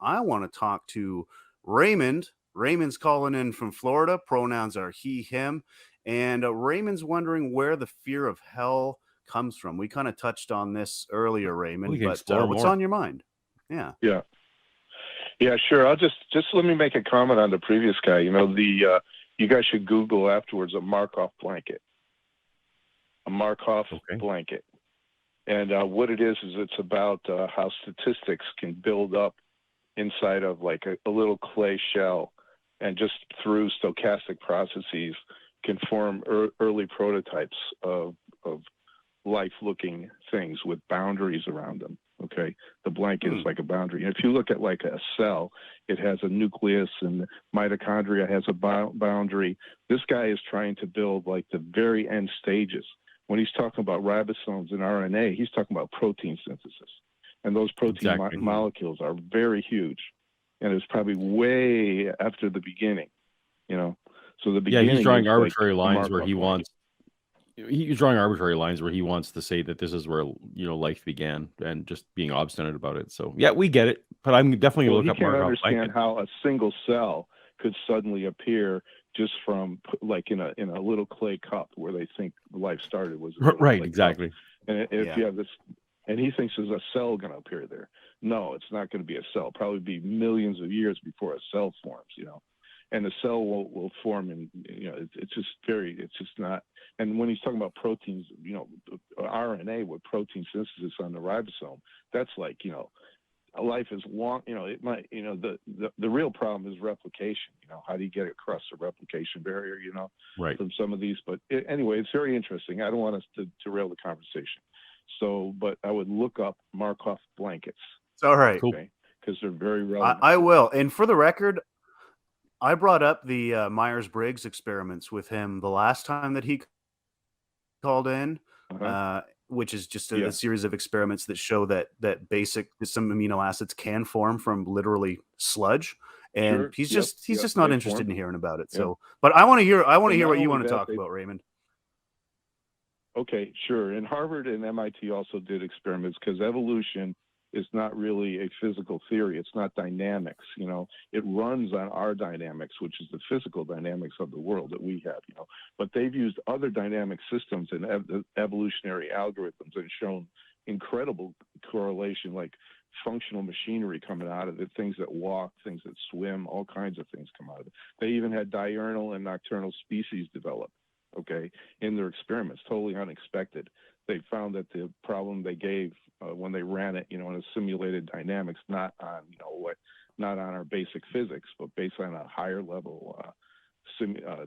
I want to talk to Raymond. Raymond's calling in from Florida. Pronouns are he, him. And Raymond's wondering where the fear of hell comes from. We kind of touched on this earlier, We Raymond, can but explore what's more. on your mind? Yeah. Yeah. Yeah, sure. I'll just let me make a comment on the previous guy. You guys should Google afterwards a Markov blanket. A Markov Okay. blanket. And what it is it's about how statistics can build up inside of like a little clay shell, and just through stochastic processes can form early prototypes of life-looking things with boundaries around them. Okay, the blanket is like a boundary. And if you look at like a cell, it has a nucleus, and mitochondria has a boundary. This guy is trying to build like the very end stages. When he's talking about ribosomes and RNA, he's talking about protein synthesis. And those protein molecules are very huge. And it's probably way after the beginning, So the beginning he's drawing arbitrary like lines where he wants. He's drawing arbitrary lines where he wants to say that this is where life began, and just being obstinate about it. So yeah, we get it. But I'm definitely going to look up Markov blanket. He can't understand how a single cell could suddenly appear just from like in a little clay cup where they think life started was right, exactly. Cup. And if you have this, and he thinks there's a cell going to appear there. No, it's not going to be a cell. Probably be millions of years before a cell forms. And the cell will form, and it's just not. And when he's talking about proteins, RNA with protein synthesis on the ribosome, that's like life is long. It might. The real problem is replication. How do you get across the replication barrier? Right. From some of these, but anyway, it's very interesting. I don't want us to derail the conversation. So, but I would look up Markov blankets. It's all right. Okay, because they're very relevant. I will. And for the record, I brought up the Myers-Briggs experiments with him the last time that he called in, which is just a series of experiments that show that some amino acids can form from literally sludge. And he's just not interested in hearing about it. So, but I want to hear what you want to talk about, Raymond. Okay, sure. And Harvard and MIT also did experiments, because evolution is not really a physical theory. It's not dynamics. It runs on our dynamics, which is the physical dynamics of the world that we have. But they've used other dynamic systems and evolutionary algorithms and shown incredible correlation, like functional machinery coming out of it, things that walk, things that swim, all kinds of things come out of it. They even had diurnal and nocturnal species develop, in their experiments, totally unexpected. They found that the problem they gave when they ran it, in a simulated dynamics, not on our basic physics, but based on a higher level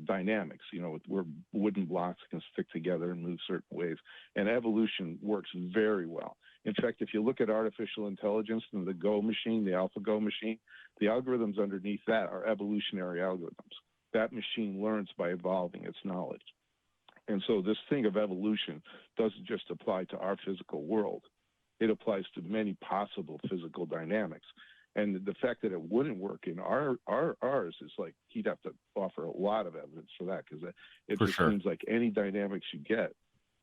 dynamics, where wooden blocks can stick together and move certain ways. And evolution works very well. In fact, if you look at artificial intelligence and the Go machine, the AlphaGo machine, the algorithms underneath that are evolutionary algorithms. That machine learns by evolving its knowledge. And so this thing of evolution doesn't just apply to our physical world. It applies to many possible physical dynamics. And the fact that it wouldn't work in ours is like, he'd have to offer a lot of evidence for that, because it just seems like any dynamics you get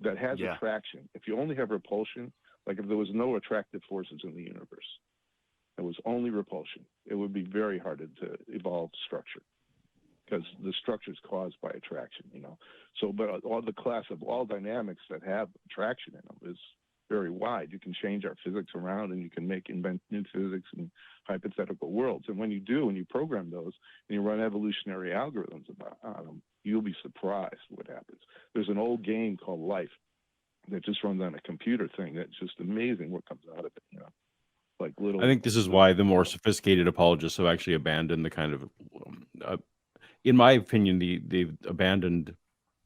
that has attraction. If you only have repulsion, like if there was no attractive forces in the universe, it was only repulsion, it would be very hard to evolve structure, because the structure is caused by attraction, So, but all the class of all dynamics that have attraction in them is very wide. You can change our physics around, and you can invent new physics and hypothetical worlds. And when you do, and you program those, and you run evolutionary algorithms on them, you'll be surprised what happens. There's an old game called Life that just runs on a computer thing. That's just amazing what comes out of it, Like little. I think this is why the more sophisticated apologists have actually abandoned the kind of, in my opinion, they've abandoned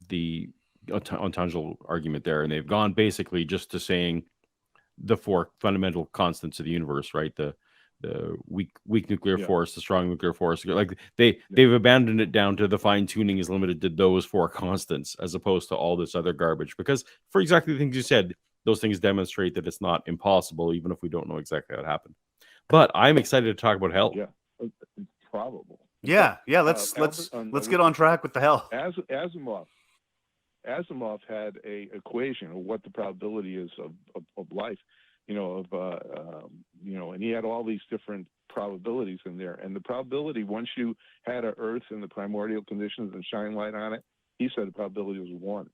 the ontological argument there, and they've gone basically just to saying the four fundamental constants of the universe, right? The weak nuclear force, the strong nuclear force. Like they've abandoned it down to the fine tuning is limited to those four constants, as opposed to all this other garbage. Because for exactly the things you said, those things demonstrate that it's not impossible, even if we don't know exactly how it happened. But I'm excited to talk about hell. Yeah, it's probable. Yeah. Let's get on track with the hell. Asimov had a equation of what the probability is of life, and he had all these different probabilities in there. And the probability, once you had an Earth in the primordial conditions and shine light on it, he said the probability was 1.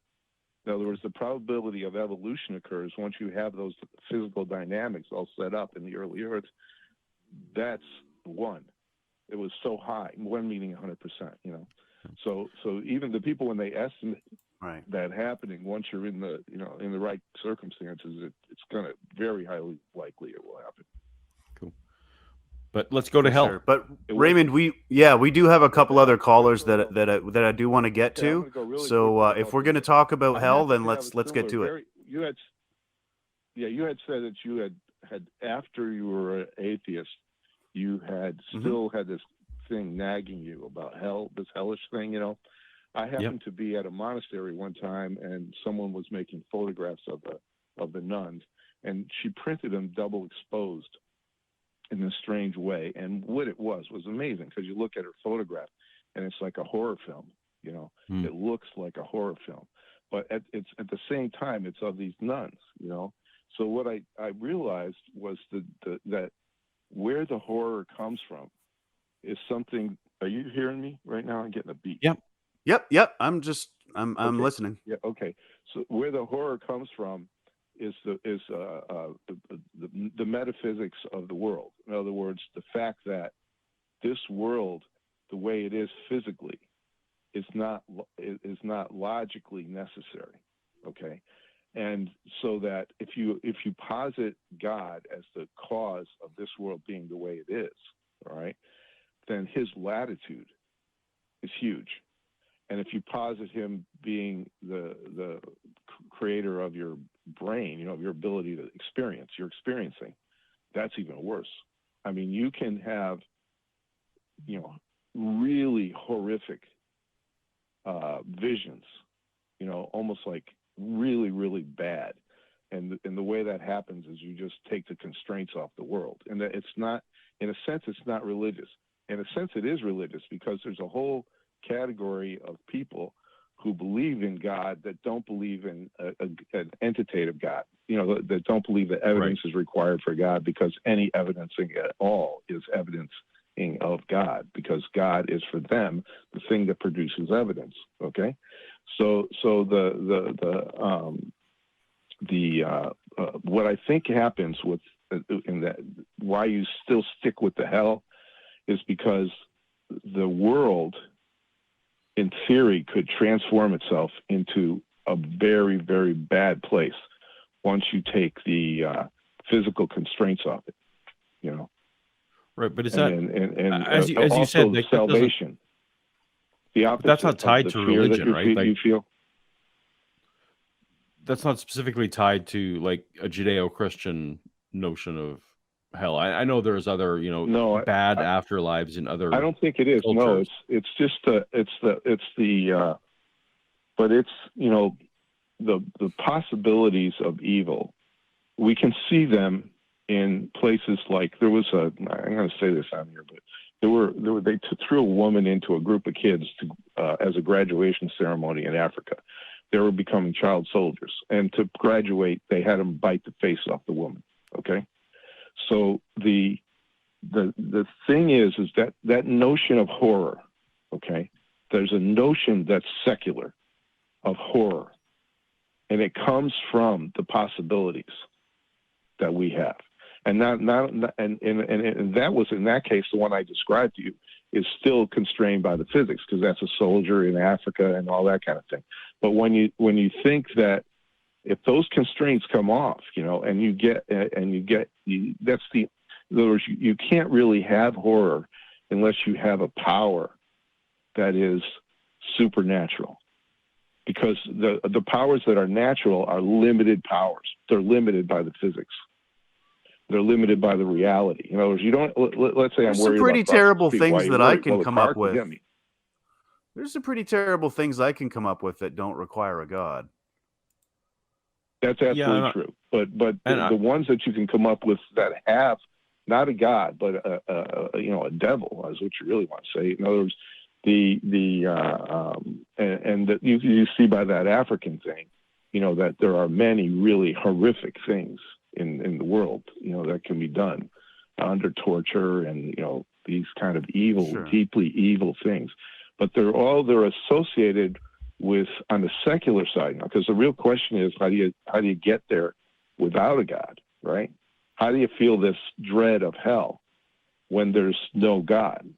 In other words, the probability of evolution occurs once you have those physical dynamics all set up in the early Earth. That's 1. It was so high. 1 meaning 100%. You know, so even the people, when they estimate that happening, once you're in the in the right circumstances, it's going to very highly likely it will happen. Cool. But let's go to hell. Sure. But Raymond, we do have a couple other callers that I do want to get to. So if we're going to talk about hell, then let's get to it. You had said that you had after you were an atheist, you had still had this thing nagging you about hell, this hellish thing. You know, I happened to be at a monastery one time, and someone was making photographs of the nuns, and she printed them double exposed in a strange way. And what it was amazing, because you look at her photograph and it's like a horror film. You know, it looks like a horror film, but at the same time, it's of these nuns. You know, so what I realized was that where the horror comes from is something. Are you hearing me right now? I'm getting a beat. Yep. I'm listening. Yeah. Okay. So where the horror comes from is the metaphysics of the world. In other words, the fact that this world, the way it is physically, is not logically necessary. Okay. And so that if you posit God as the cause of this world being the way it is, all right, then his latitude is huge. And if you posit him being the creator of your brain, you know, of your ability to experience, you're experiencing, that's even worse. I mean, you can have, you know, really horrific visions, you know, almost like really, really bad. And the way that happens is you just take the constraints off the world. And that it's not, in a sense, it's not religious. In a sense, it is religious, because there's a whole category of people who believe in God that don't believe in an entity of God, you know, that don't believe that evidence is required for God, because any evidencing at all is evidencing of God, because God is for them the thing that produces evidence. Okay, so what I think happens with in that, why you still stick with the hell, is because the world, in theory, could transform itself into a very, very bad place once you take the physical constraints off it, you know. Right, but is as you said, like, salvation? The opposite. That's not tied to religion, right? Like, you feel that's not specifically tied to like a Judeo-Christian notion of hell. I know there's other, you know, bad afterlives in other. I don't think it is. Cultures. No, it's just but it's, you know, the possibilities of evil. We can see them in places like, there was I'm going to say this on here, but they threw a woman into a group of kids as a graduation ceremony in Africa. They were becoming child soldiers, and to graduate, they had them bite the face off the woman. Okay. So the thing is that notion of horror, okay, there's a notion that's secular of horror, and it comes from the possibilities that we have. And that was, in that case, the one I described to you is still constrained by the physics, because that's a soldier in Africa and all that kind of thing. But when you think that if those constraints come off, you know, and that's in other words, you can't really have horror unless you have a power that is supernatural, because the powers that are natural are limited powers. They're limited by the physics. They're limited by the reality. In other words, you don't. Let's say I'm worried about some pretty terrible things that I can come up with. There's some pretty terrible things I can come up with that don't require a God. That's absolutely true. But the ones that you can come up with that have not a God, but a devil, is what you really want to say. In other words, you see by that African thing, you know, that there are many really horrific things in the world, you know, that can be done. under torture and these kind of evil, Sure. deeply evil things. But they're associated with on the secular side now, because the real question is how do you get there without a God, right? How do you feel this dread of hell when there's no God?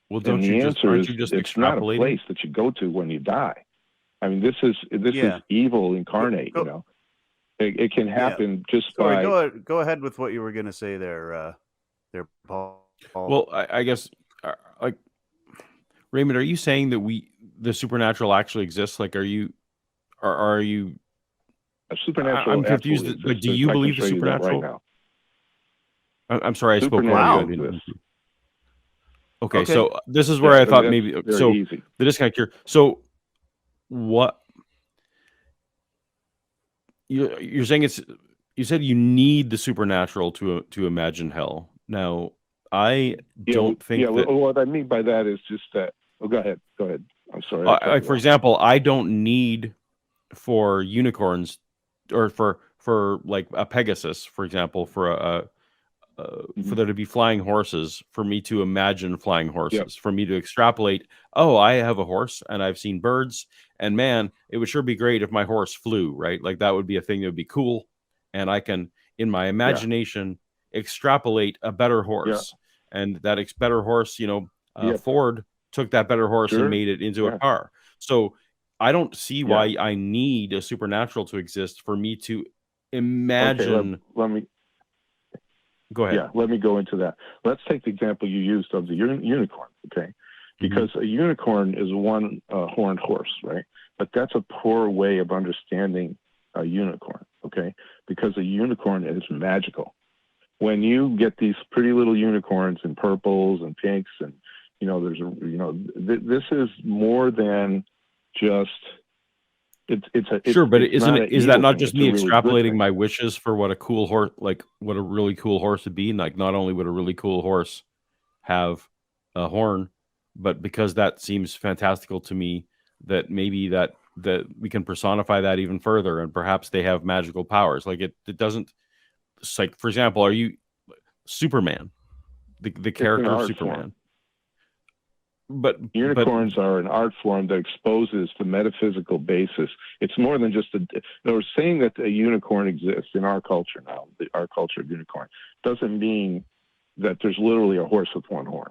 Well, And the answer is just it's not a extrapolating? place that you go to when you die. I mean, this is evil incarnate. It can happen just Sorry, by. Go ahead with what you were going to say there, Paul. Well, I guess, like, Raymond, are you saying that the supernatural actually exists? Like, are you? A supernatural. I'm confused. Like, do you believe the supernatural? Right now. I'm sorry, I spoke Supernatural over you. exists. Okay, so this is where I thought maybe easy. The disconnect here. So what you're saying you said you need the supernatural to imagine hell. Now, I don't think that. What I mean by that is just that. Oh, go ahead. I'm sorry. For example, I don't need for unicorns or for like a Pegasus, for example, for there to be flying horses, for me to imagine flying horses, for me to extrapolate, oh, I have a horse and I've seen birds, and man, it would sure be great if my horse flew, right? Like that would be a thing that would be cool. And I can, in my imagination, extrapolate a better horse. And that better horse, Ford took that better horse and made it into a car. So I don't see why I need a supernatural to exist for me to imagine. Okay, let me go ahead. Yeah, let me go into that. Let's take the example you used of the unicorn, okay? Because a unicorn is one horned horse, right? But that's a poor way of understanding a unicorn, okay? Because a unicorn is magical. When you get these pretty little unicorns in purples and pinks, and this is more than just. But is that not just me extrapolating my wishes for what a cool horse, like what a really cool horse would be? Like, not only would a really cool horse have a horn, but because that seems fantastical to me, that maybe that we can personify that even further, and perhaps they have magical powers. Like it doesn't. It's like, for example, are you Superman, the character of Superman? Form. But unicorns are an art form that exposes the metaphysical basis. It's more than just saying that a unicorn exists in our culture now. Our culture of unicorn doesn't mean that there's literally a horse with one horn.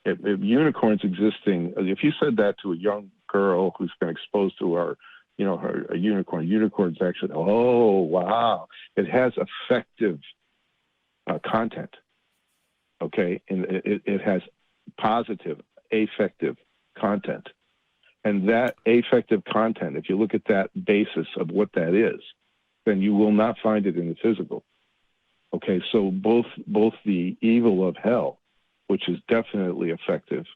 If unicorns existing, if you said that to a young girl who's been exposed to a unicorn's actually, oh wow, it has effective content. Okay, and it has positive, affective content. And that affective content, if you look at that basis of what that is, then you will not find it in the physical. Okay, so both the evil of hell, which is definitely effective,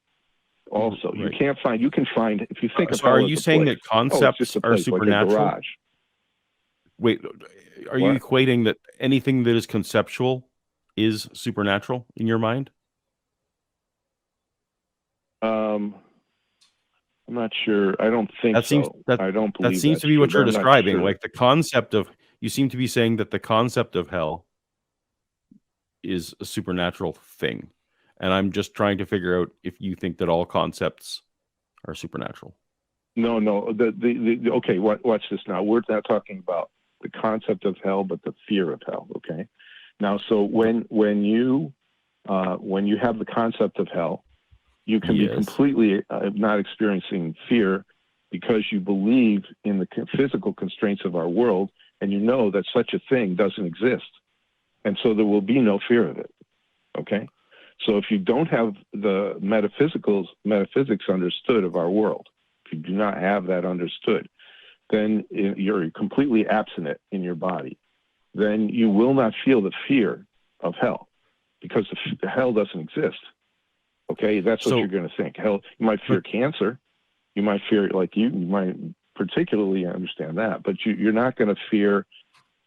also. Right. You can find, if you think of hell. Are you saying that concepts are supernatural? Like a garage. Wait, are you equating that anything that is conceptual is supernatural in your mind? I'm not sure. I don't think so. I don't believe that seems to be what you're describing. Sure. Like the concept of, you seem to be saying that the concept of hell is a supernatural thing. And I'm just trying to figure out if you think that all concepts are supernatural. No. Okay, watch this now. We're not talking about the concept of hell, but the fear of hell. Okay. Now, so when you have the concept of hell, you can be completely not experiencing fear because you believe in the physical constraints of our world, and you know that such a thing doesn't exist. And so there will be no fear of it. Okay? So if you don't have the metaphysics understood of our world, if you do not have that understood, then you're completely absent in your body. Then you will not feel the fear of hell because the hell doesn't exist. Okay, that's what you're going to think. Hell, you might fear cancer. You might fear, you might particularly understand that, but you're not going to fear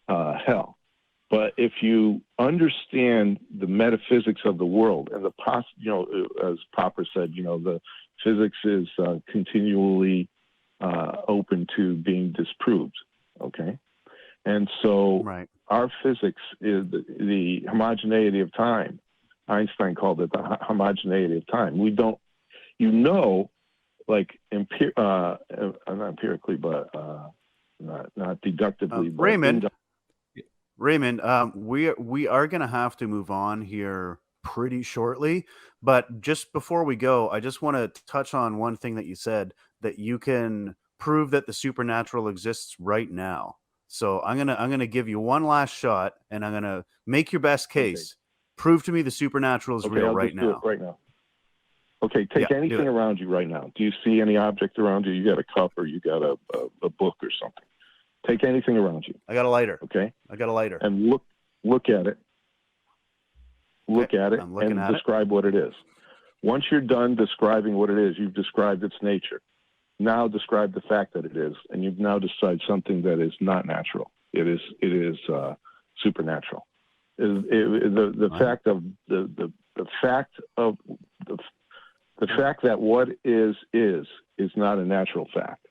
hell. But if you understand the metaphysics of the world and as Popper said, the physics is continually open to being disproved. Okay, and so our physics is the homogeneity of time. Einstein called it the homogeneity of time. We don't, like not empirically, but not deductively. But Raymond, we are going to have to move on here pretty shortly, but just before we go, I just want to touch on one thing that you said, that you can prove that the supernatural exists right now. So I'm gonna give you one last shot, and I'm gonna make your best case. Okay. Prove to me the supernatural is real right now. Do it right now. Okay, take anything around you right now. Do you see any object around you? You got a cup, or you got a book or something. Take anything around you. I got a lighter. Okay. I got a lighter. And look at it. Look at it and describe what it is. Once you're done describing what it is, you've described its nature. Now describe the fact that it is, and you've now decided something that is not natural. It is supernatural. The fact that what is not a natural fact.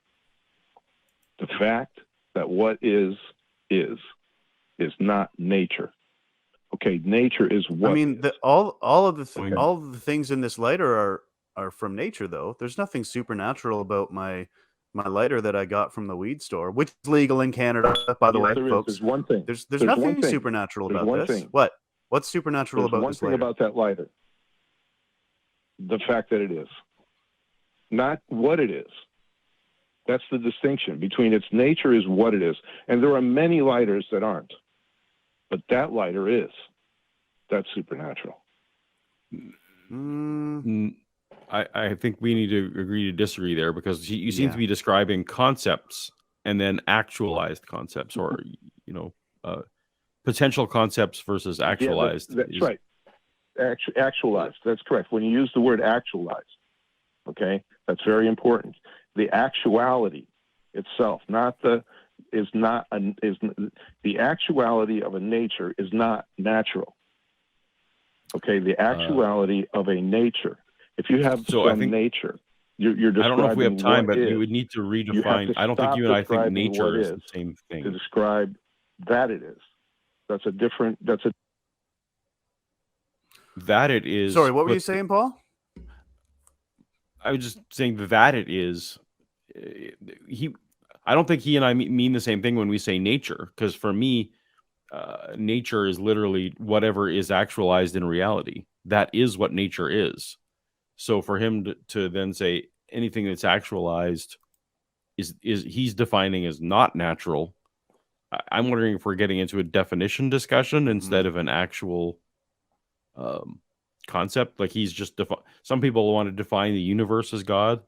The fact that what is not nature. Okay, nature is what. I mean, all of the things in this lighter are from nature, though. There's nothing supernatural about my lighter that I got from the weed store, which is legal in Canada, by the way, folks. There's one thing. There's nothing supernatural about this. What? What's supernatural about this lighter? One thing about that lighter. The fact that it is. Not what it is. That's the distinction between its nature is what it is. And there are many lighters that aren't. But that lighter is. That's supernatural. I think we need to agree to disagree there, because you seem to be describing concepts and then actualized concepts, or potential concepts versus actualized. That's right. Actualized. That's correct. When you use the word actualized, okay, that's very important. The actuality itself, the actuality of a nature is not natural. Okay, the actuality of a nature. If you have nature, you're describing. I don't know if we have time, but you would need to redefine. I don't think you and I think nature is the same thing. To describe that it is. That it is. Sorry, what were you saying, Paul? I was just saying that it is. I don't think he and I mean the same thing when we say nature, because for me, nature is literally whatever is actualized in reality. That is what nature is. So for him to then say anything that's actualized is he's defining as not natural. I'm wondering if we're getting into a definition discussion instead of an actual concept. Like he's just some people want to define the universe as God,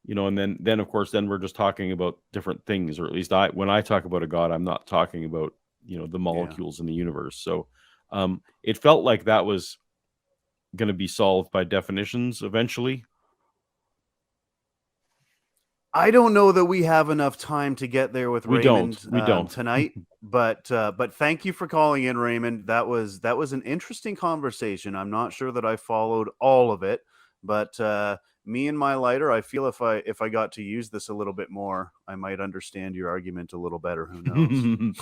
and then of course we're just talking about different things, or at least when I talk about a God, I'm not talking about the molecules in the universe. So it felt like that was going to be solved by definitions eventually. I don't know that we have enough time to get there with Raymond. We don't tonight. But thank you for calling in, Raymond. That was an interesting conversation. I'm not sure that I followed all of it, but me and my lighter, I feel if I got to use this a little bit more, I might understand your argument a little better. Who knows?